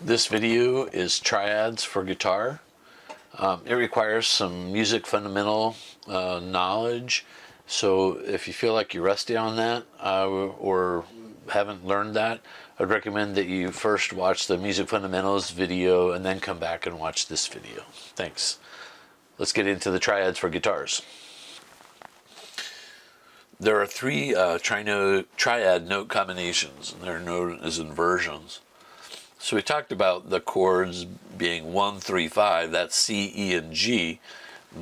This video is Triads for guitar. It requires some music fundamental knowledge, so if you feel like you're rusty on that or haven't learned that, I'd recommend that you first watch the music fundamentals video and then come back and watch this video. Thanks. Let's get into the triads for guitars. There are three triad note combinations, and they're known as inversions. So we talked about the chords being 1, 3, 5, that's C, E, and G,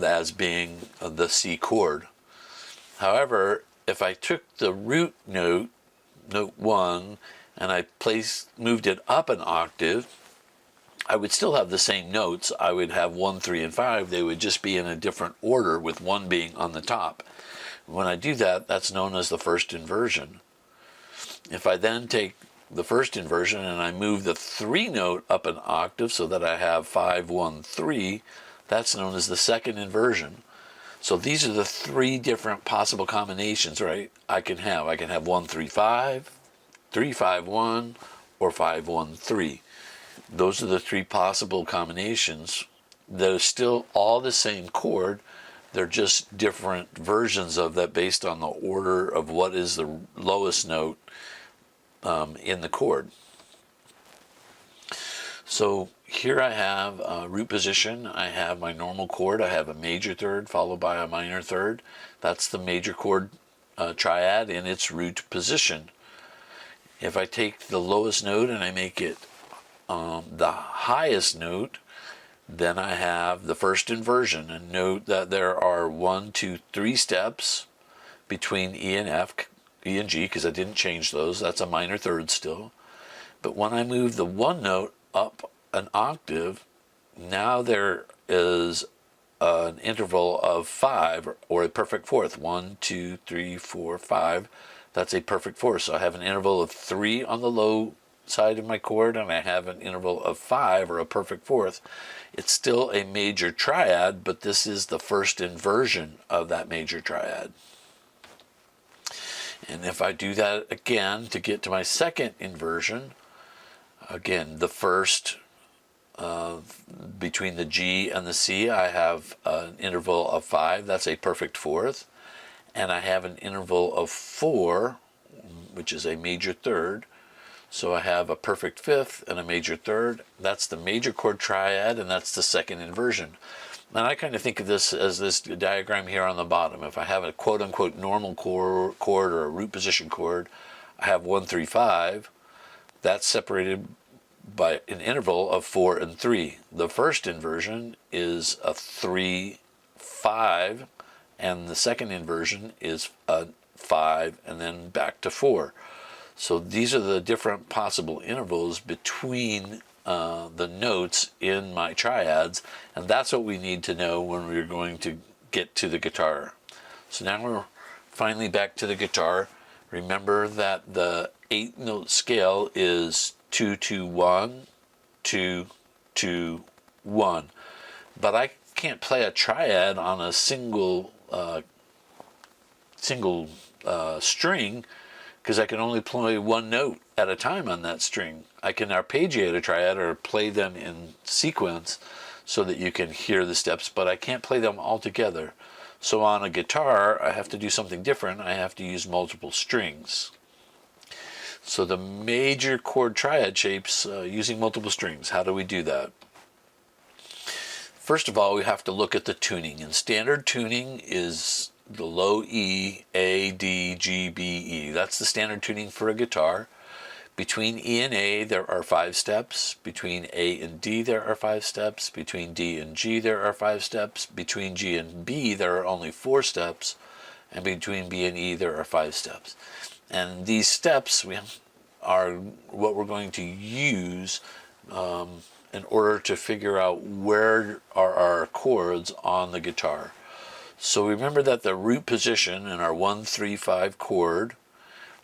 as being the C chord. However, if I took the root note, note 1, and I moved it up an octave, I would still have the same notes. I would have 1, 3, and 5. They would just be in a different order, with 1 being on the top. When I do that, that's known as the first inversion. If I then take the first inversion and I move the 3 note up an octave so that I have 5, 1, 3, that's known as the second inversion. So these are the 3 different possible combinations, right? I can have 1, 3, 5, 3, 5, 1, or 5, 1, 3. Those are the 3 possible combinations. They're still all the same chord. They're just different versions of that based on the order of what is the lowest note in the chord. So here I have root position. I have my normal chord. I have a major third followed by a minor third. That's the major chord triad in its root position. If I take the lowest note and I make it the highest note, then I have the first inversion. And note that there are 1, 2, 3 steps between E and F, E and G, because I didn't change those. That's a minor third still. But when I move the 1 note up an octave, now there is an interval of 5, or a perfect fourth. 1, 2, 3, 4, 5. That's a perfect fourth. So I have an interval of 3 on the low side of my chord, and I have an interval of 5, or a perfect fourth. It's still a major triad, but this is the first inversion of that major triad. And if I do that again to get to my second inversion, again, the first between the G and the C, I have an interval of 5, that's a perfect fourth, and I have an interval of 4, which is a major third. So I have a perfect fifth and a major third. That's the major chord triad, and that's the second inversion. And I kind of think of this as this diagram here on the bottom. If I have a quote-unquote normal chord or a root position chord, I have 1, 3, 5. That's separated by an interval of 4 and 3. The first inversion is a 3, 5, and the second inversion is a 5, and then back to 4. So these are the different possible intervals between the notes in my triads, and that's what we need to know when we're going to get to the guitar. So now we're finally back to the guitar. Remember that the 8-note scale is 2, 2, 1, 2, 2, 1. But I can't play a triad on a single string, because I can only play 1 note at a time on that string. I can arpeggiate a triad or play them in sequence so that you can hear the steps, but I can't play them all together. So on a guitar, I have to do something different. I have to use multiple strings. So the major chord triad shapes using multiple strings. How do we do that? First of all, we have to look at the tuning. And standard tuning is the low E, A, D, G, B, E. That's the standard tuning for a guitar. Between E and A, there are 5 steps. Between A and D, there are 5 steps. Between D and G, there are 5 steps. Between G and B, there are only 4 steps. And between B and E, there are 5 steps. And these steps are what we're going to use in order to figure out where are our chords on the guitar. So remember that the root position in our 1, 3, 5 chord,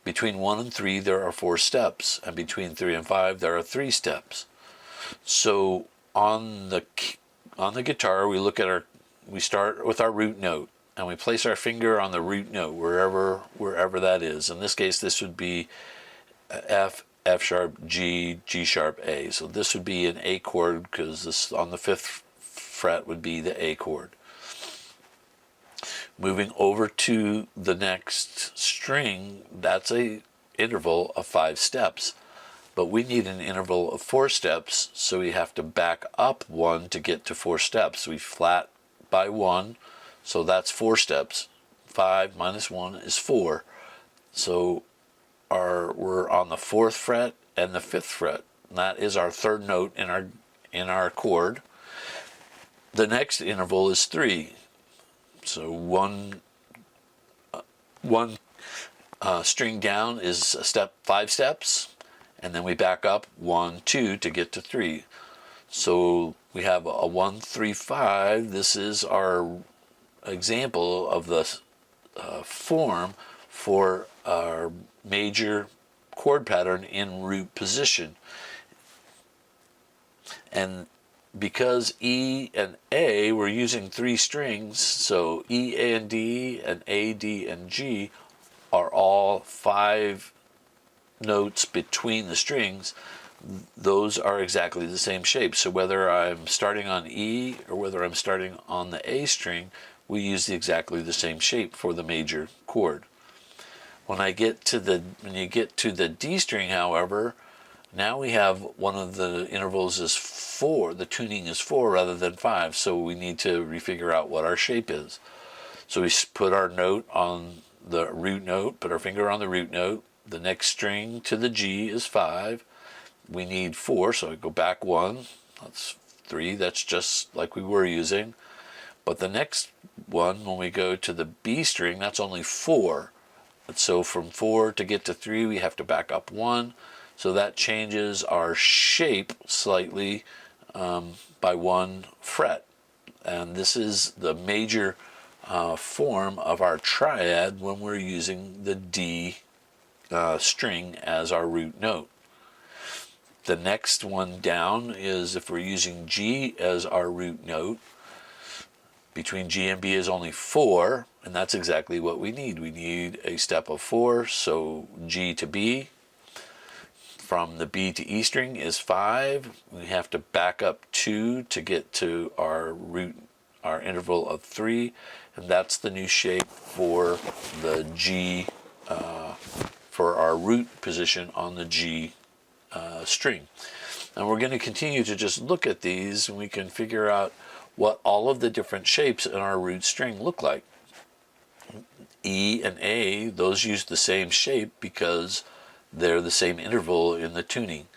between 1 and 3 there are 4 steps, and between 3 and 5 there are 3 steps. So on the guitar we start with our root note, and we place our finger on the root note wherever that is. In this case, this would be F, F sharp, G, G sharp, A. So this would be an A chord because this on the 5th fret would be the A chord. Moving over to the next string, that's a interval of 5 steps. But we need an interval of 4 steps, so we have to back up 1 to get to 4 steps. We flat by 1, so that's 4 steps. 5 minus 1 is 4. So we're on the 4th fret and the 5th fret. And that is our 3rd note in our chord. The next interval is 3. So one string down is 5 steps, and then we back up 1, 2 to get to 3. So we have a 1, 3, 5. This is our example of the form for our major chord pattern in root position. And because E and A, we're using 3 strings, so E, A, and D, and A, D, and G are all 5 notes between the strings. Those are exactly the same shape. So whether I'm starting on E or whether I'm starting on the A string, we use exactly the same shape for the major chord. When you get to the D string, however, now we have one of the intervals is 4. The tuning is 4 rather than 5, so we need to refigure out what our shape is. So we put our note on the root note, put our finger on the root note. The next string to the G is 5. We need 4, so I go back 1. That's 3. That's just like we were using. But the next one, when we go to the B string, that's only 4. So from 4 to get to 3, we have to back up 1. So that changes our shape slightly by 1 fret. And this is the major form of our triad when we're using the D string as our root note. The next one down is if we're using G as our root note. Between G and B is only 4, and that's exactly what we need. We need a step of 4, so G to B. From the B to E string is 5. We have to back up 2 to get to our interval of 3, and that's the new shape for the G, for our root position on the G string. And we're going to continue to just look at these, and we can figure out what all of the different shapes in our root string look like. E and A, those use the same shape because they're the same interval in the tuning.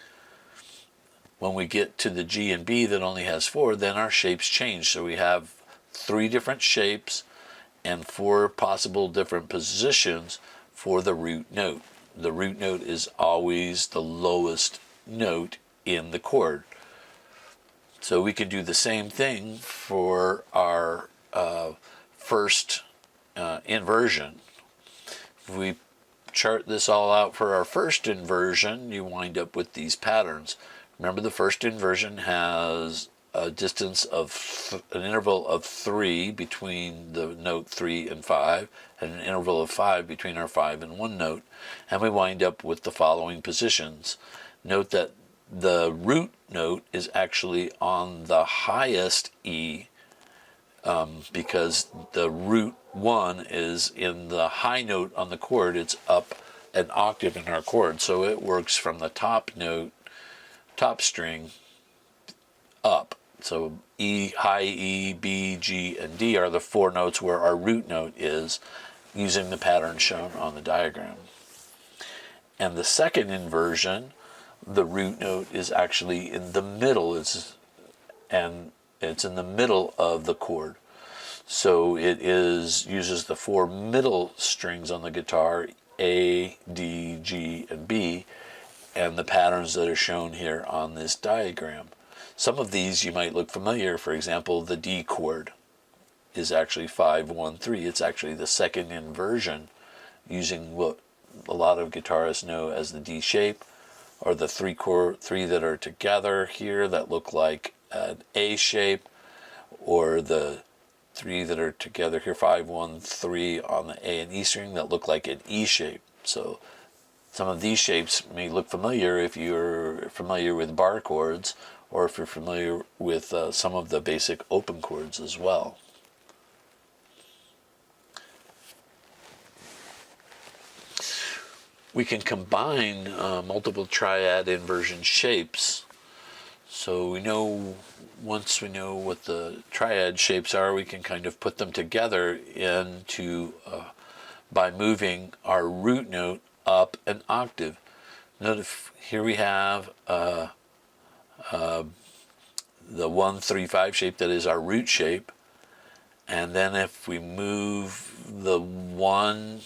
When we get to the G and B that only has 4, then our shapes change. So we have 3 different shapes and 4 possible different positions for the root note. The root note is always the lowest note in the chord. So we can do the same thing for our first inversion. If we chart this all out for our first inversion, you wind up with these patterns. Remember, the first inversion has a distance of an interval of 3 between the note 3 and 5, and an interval of 5 between our 5 and 1 note, and we wind up with the following positions. Note that the root note is actually on the highest E because the root 1 is in the high note on the chord. It's up an octave in our chord, so it works from the top note, top string, up. So E, high E, B, G, and D are the 4 notes where our root note is, using the pattern shown on the diagram. And the second inversion, the root note is actually in the middle, it's in the middle of the chord. So it uses the 4 middle strings on the guitar, A, D, G, and B, and the patterns that are shown here on this diagram. Some of these you might look familiar. For example, the D chord is actually 5, 1, 3. It's actually the second inversion, using what a lot of guitarists know as the D shape, or the 3 that are together here that look like an A shape, or the 3 that are together here, 5, 1, 3 on the A and E string that look like an E shape. So Some of these shapes may look familiar if you're familiar with bar chords, or if you're familiar with some of the basic open chords as well. We can combine multiple triad inversion shapes. So we know, once we know what the triad shapes are, we can kind of put them together into by moving our root note up an octave. Notice here we have the 1-3-5 shape that is our root shape, and then if we move the 1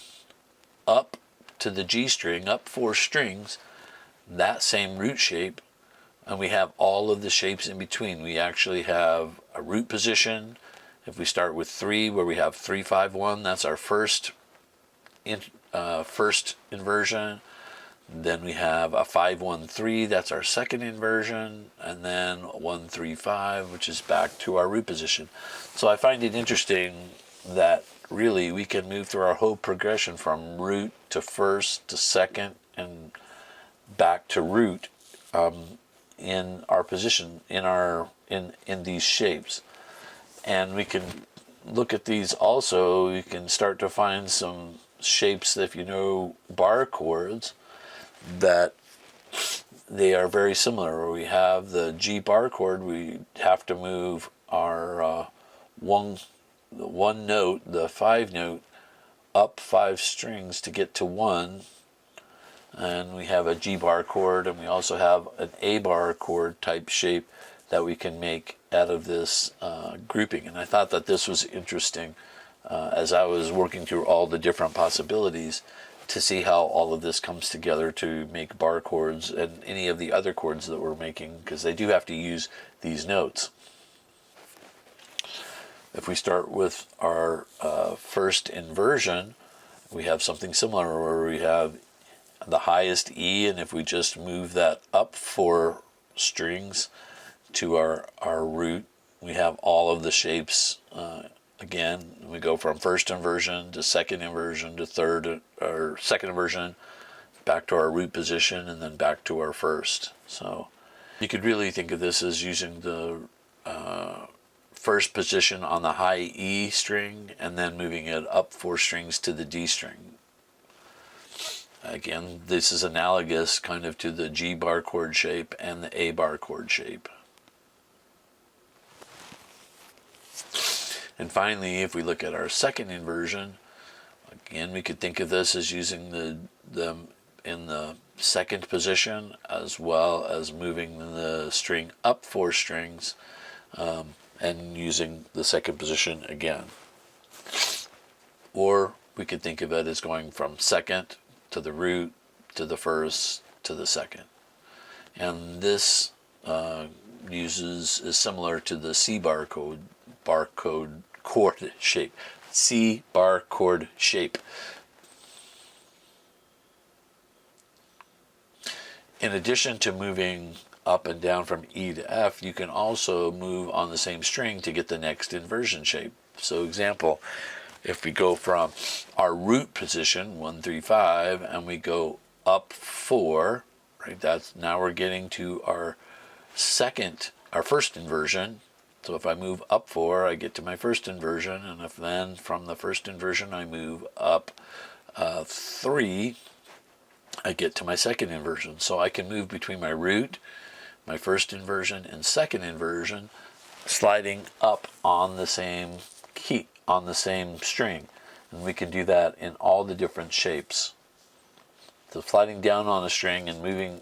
up to the G string, up 4 strings, that same root shape, and we have all of the shapes in between. We actually have a root position. If we start with 3, where we have 3-5-1, that's our first inversion. Then we have a 5-1-3, that's our second inversion, and then 1-3-5, which is back to our root position. So I find it interesting that really we can move through our whole progression from root to first to second and back to root in our position in these shapes. And we can look at these also. You can start to find some shapes, if you know bar chords, that they are very similar. We have the G bar chord, we have to move our the one note, the 5 note, up 5 strings to get to 1. And we have a G bar chord, and we also have an A bar chord type shape that we can make out of this grouping. And I thought that this was interesting as I was working through all the different possibilities to see how all of this comes together to make bar chords and any of the other chords that we're making, because they do have to use these notes. If we start with our first inversion, we have something similar where we have the highest E, and if we just move that up 4 strings to our root, we have all of the shapes again. We go from first inversion to second inversion to third, or second inversion, back to our root position, and then back to our first. So you could really think of this as using the first position on the high E string and then moving it up 4 strings to the D string. Again, this is analogous kind of to the G bar chord shape and the A bar chord shape. And finally, if we look at our second inversion, again, we could think of this as using them in the second position, as well as moving the string up 4 strings and using the second position again. Or we could think of it as going from second to the root to the first to the second. And this is similar to the C bar chord shape. C bar chord shape. In addition to moving up and down from E to F, you can also move on the same string to get the next inversion shape. So example, if we go from our root position, 1-3-5, and we go up 4, right? That's now we're getting to our first inversion. So if I move up 4, I get to my first inversion, and if then from the first inversion I move up 3, I get to my second inversion. So I can move between my root, my first inversion, and second inversion, sliding up on the same key, on the same string. And we can do that in all the different shapes. So sliding down on a string and moving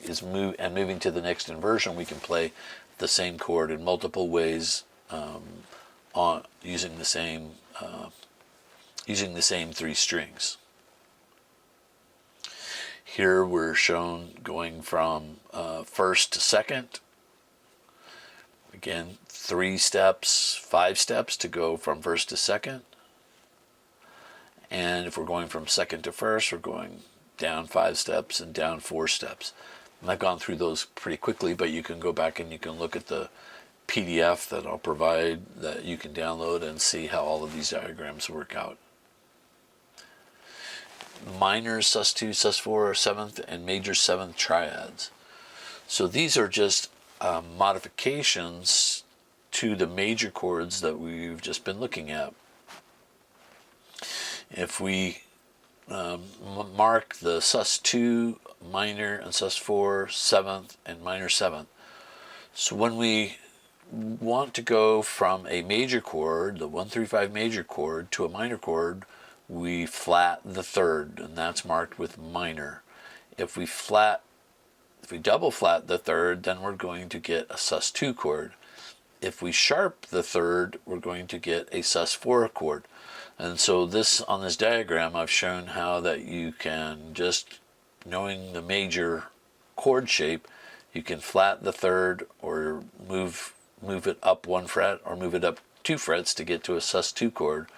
to the next inversion, we can play the same chord in multiple ways using the same 3 strings. Here we're shown going from first to second. Again, 5 steps to go from first to second. And if we're going from second to first, we're going down 5 steps and down 4 steps. And I've gone through those pretty quickly, but you can go back and you can look at the PDF that I'll provide that you can download and see how all of these diagrams work out. minor sus2, sus4, 7th, and major 7th triads. So these are just modifications to the major chords that we've just been looking at. If we mark the sus2 minor and sus4, 7th, and minor 7th. So when we want to go from a major chord, the 1-3-5 major chord, to a minor chord, we flat the third, and that's marked with minor. If we double flat the third, then we're going to get a sus2 chord. If we sharp the third, we're going to get a sus4 chord. And so on this diagram, I've shown how that you can, just knowing the major chord shape, you can flat the third or move it up 1 fret or move it up 2 frets to get to a sus2 chord.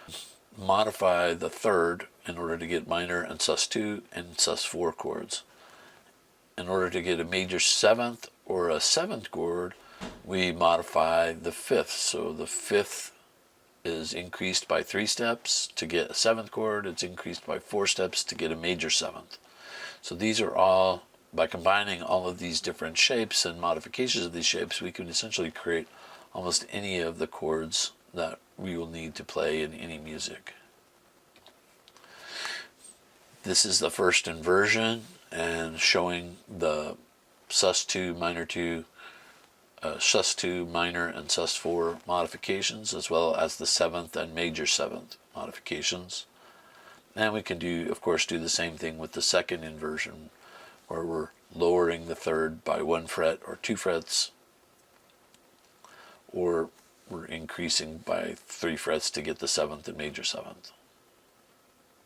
Modify the third in order to get minor and sus2 and sus4 chords. In order to get a major 7th or a 7th chord, we modify the 5th. So the 5th is increased by 3 steps to get a 7th chord. It's increased by 4 steps to get a major 7th. So these are all, by combining all of these different shapes and modifications of these shapes, we can essentially create almost any of the chords that we will need to play in any music. This is the first inversion, and showing the sus2, minor 2, sus2, minor, and sus4 modifications, as well as the 7th and major 7th modifications. And we can of course, do the same thing with the second inversion, where we're lowering the third by 1 fret or 2 frets, or we're increasing by 3 frets to get the 7th and major 7th.